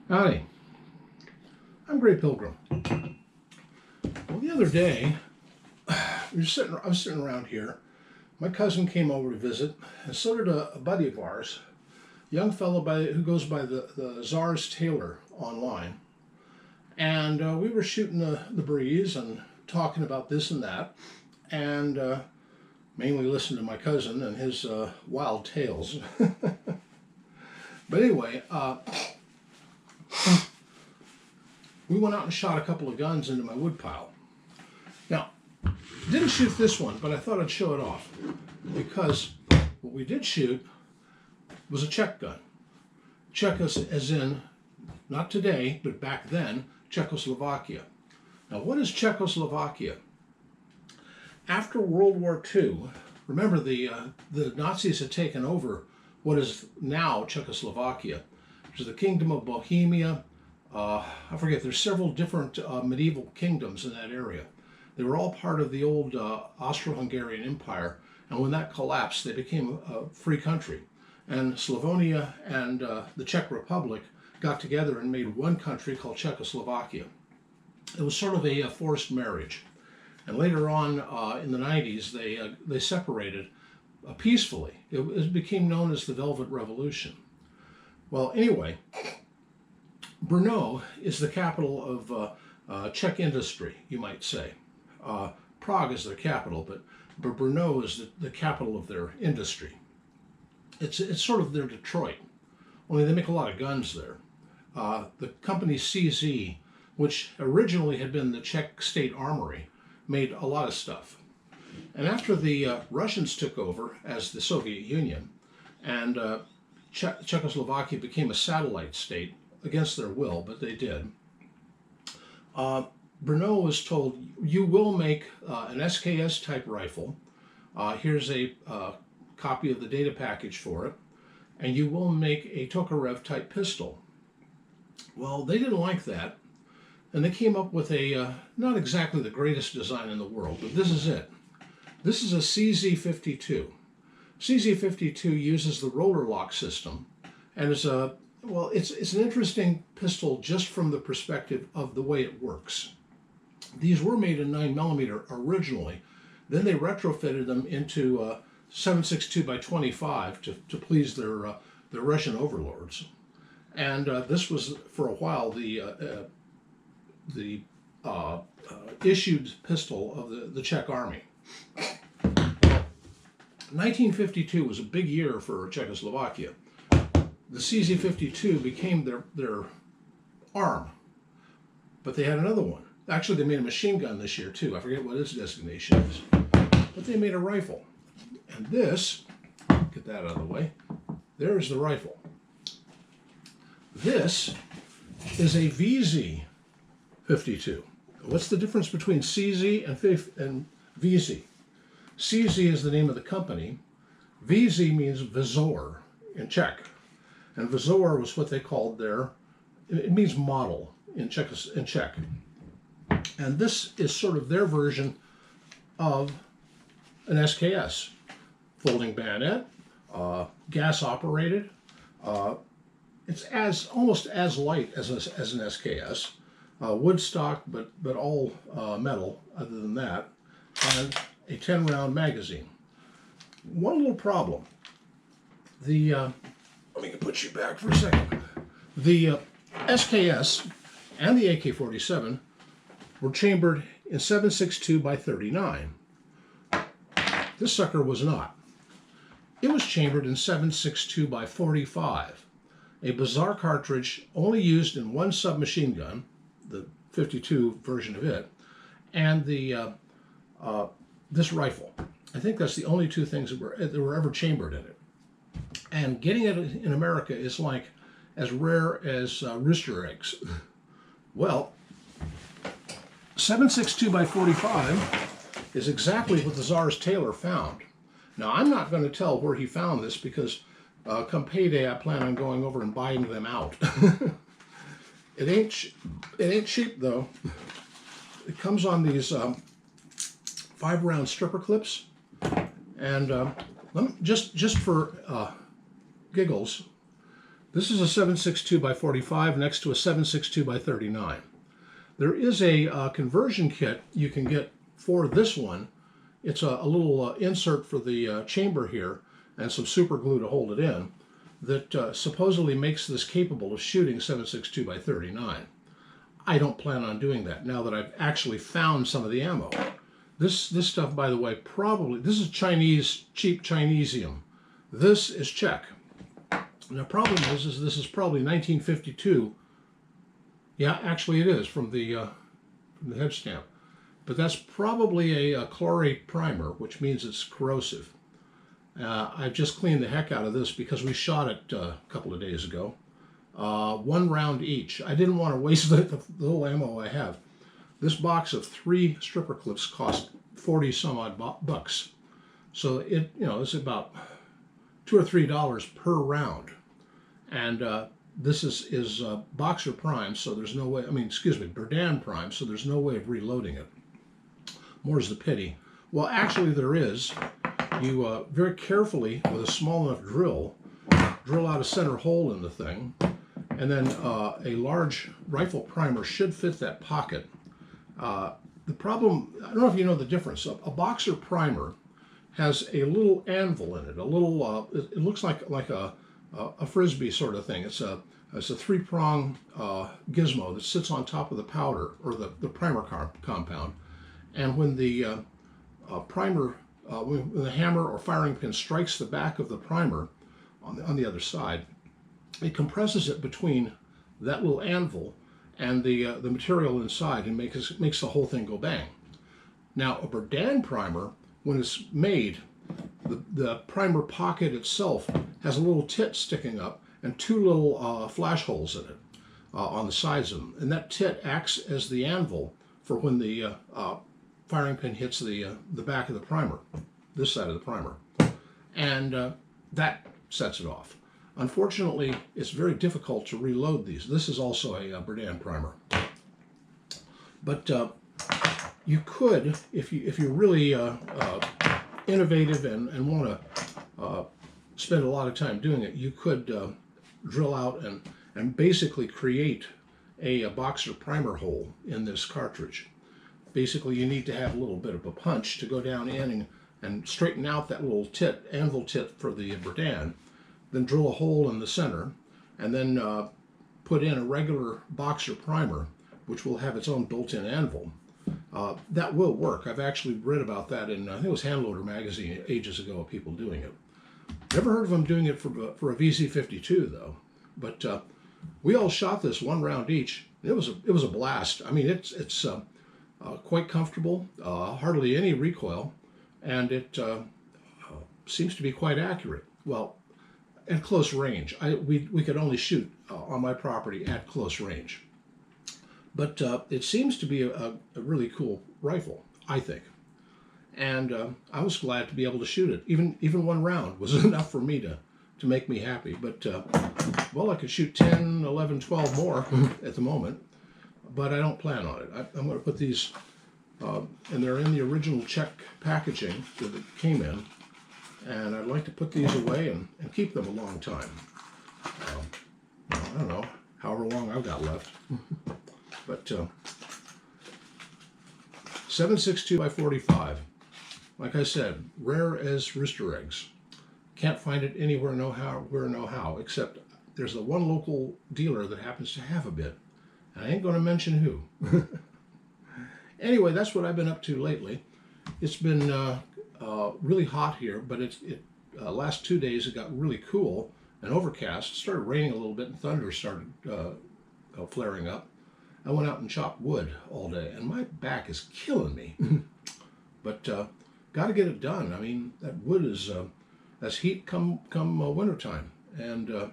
Howdy, I'm Grey Pilgrim. Well, the other day, I was sitting around here. My cousin came over to visit, and so did a buddy of ours, a young fellow who goes by the Czar's Tailor online. And we were shooting the breeze and talking about this and that, and mainly listening to my cousin and his wild tales. But anyway, we went out and shot a couple of guns into my woodpile. Now, didn't shoot this one, but I thought I'd show it off because what we did shoot was a Czech gun. Czech as in, not today, but back then, Czechoslovakia. Now, what is Czechoslovakia? After World War II, remember the Nazis had taken over what is now Czechoslovakia, which is the Kingdom of Bohemia. I forget, there's several different medieval kingdoms in that area. They were all part of the old Austro-Hungarian Empire, and when that collapsed, they became a free country. And Slavonia and the Czech Republic got together and made one country called Czechoslovakia. It was sort of a forced marriage. And later on in the 90s, they separated peacefully. It became known as the Velvet Revolution. Well, anyway, Brno is the capital of Czech industry, you might say. Prague is their capital, but Brno is the capital of their industry. It's sort of their Detroit, only they make a lot of guns there. The company CZ, which originally had been the Czech State Armory, made a lot of stuff. And after the Russians took over as the Soviet Union, and Czechoslovakia became a satellite state, against their will, but they did. Brno was told, you will make an SKS type rifle. Here's a copy of the data package for it. And you will make a Tokarev type pistol. Well, they didn't like that. And they came up with a, not exactly the greatest design in the world, but this is it. This is a CZ52. CZ52 uses the roller lock system and is a well, it's an interesting pistol just from the perspective of the way it works. These were made in 9mm originally. Then they retrofitted them into 7.62 by 25 to please their Russian overlords. And this was, for a while, the issued pistol of the Czech army. 1952 was a big year for Czechoslovakia. The CZ52 became their arm, but they had another one. Actually, they made a machine gun this year, too. I forget what its designation is. But they made a rifle. And this, get that out of the way, there's the rifle. This is a VZ52. What's the difference between CZ and VZ? CZ is the name of the company. VZ means Vzor in Czech. And Vzor was what they called it means model in Czech. And this is sort of their version of an SKS. Folding bayonet, gas operated. It's almost as light as an SKS. Wood stock, but all metal other than that. And a 10-round magazine. One little problem. Let me put you back for a second. The SKS and the AK-47 were chambered in 7.62 by 39. This sucker was not. It was chambered in 7.62 by 45, a bizarre cartridge only used in one submachine gun, the 52 version of it, and this rifle. I think that's the only two things that were ever chambered in it. And getting it in America is like as rare as rooster eggs. Well, 7.62 by 45 is exactly what the Czar's Tailor found. Now, I'm not going to tell where he found this because come payday, I plan on going over and buying them out. It ain't cheap, though. It comes on these 5-round stripper clips. And just for giggles, This is a 7.62 by 45 next to a 7.62 by 39. There is a conversion kit you can get for this one. It's a little insert for the chamber here and some super glue to hold it in that supposedly makes this capable of shooting 7.62 by 39. I don't plan on doing that now that I've actually found some of the ammo. This stuff, by the way, probably, this is Chinese, cheap Chinesium. This is Czech. And the problem is this is probably 1952. Yeah, actually it is from the head stamp. But that's probably a chlorate primer, which means it's corrosive. I've just cleaned the heck out of this because we shot it a couple of days ago. 1 round each. I didn't want to waste the little ammo I have. This box of 3 stripper clips cost 40 some odd bucks. So it's about $2 or $3 per round. And this is Boxer Prime, so there's no way, Berdan Prime, so there's no way of reloading it. More's the pity. Well, actually there is. You very carefully, with a small enough drill out a center hole in the thing, and then a large rifle primer should fit that pocket. The problem, I don't know if you know the difference. A Boxer primer has a little anvil in it, a little, it looks like a Frisbee sort of thing. It's a 3-prong gizmo that sits on top of the powder, or the primer compound. And when the primer, when the hammer or firing pin strikes the back of the primer on the other side, it compresses it between that little anvil and the material inside and makes the whole thing go bang. Now, a Berdan primer, when it's made, the primer pocket itself has a little tit sticking up and 2 little flash holes in it on the sides of them. And that tit acts as the anvil for when the firing pin hits the back of the primer, this side of the primer. And that sets it off. Unfortunately, it's very difficult to reload these. This is also a Berdan primer. But you could, if you're really innovative and want to spend a lot of time doing it, you could drill out and basically create a Boxer primer hole in this cartridge. Basically, you need to have a little bit of a punch to go down in and straighten out that little anvil tit for the Berdan, then drill a hole in the center, and then put in a regular Boxer primer, which will have its own built-in anvil. That will work. I've actually read about that in, I think it was Handloader magazine ages ago, of people doing it. Never heard of them doing it for a VZ52 though. But we all shot this 1 round each. It was a blast. I mean, it's quite comfortable, hardly any recoil, and it seems to be quite accurate. Well, at close range. We could only shoot on my property at close range. But it seems to be a really cool rifle, I think. And I was glad to be able to shoot it. Even 1 round was enough for me to make me happy. But, well, I could shoot 10, 11, 12 more at the moment. But I don't plan on it. I'm going to put these, and they're in the original Czech packaging that it came in. And I'd like to put these away and keep them a long time. I don't know, however long I've got left. But 7.62 by 45. Like I said, rare as rooster eggs. Can't find it anywhere, no how, except there's the one local dealer that happens to have a bit. And I ain't going to mention who. Anyway, that's what I've been up to lately. It's been really hot here, but last 2 days it got really cool and overcast. It started raining a little bit and thunder started flaring up. I went out and chopped wood all day, and my back is killing me. But got to get it done. I mean, that wood is that's heat come wintertime, and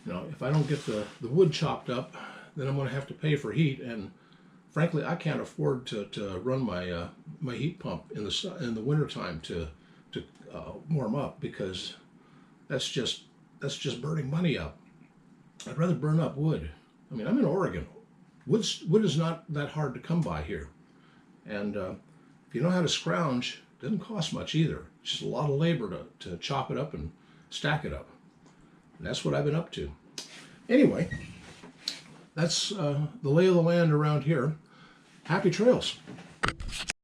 if I don't get the wood chopped up, then I'm going to have to pay for heat. And frankly, I can't afford to run my my heat pump in the wintertime to warm up, because that's just burning money up. I'd rather burn up wood. I mean, I'm in Oregon. Wood is not that hard to come by here, and if you know how to scrounge, it doesn't cost much either. It's just a lot of labor to chop it up and stack it up. that's what I've been up to. Anyway, that's the lay of the land around here. Happy trails.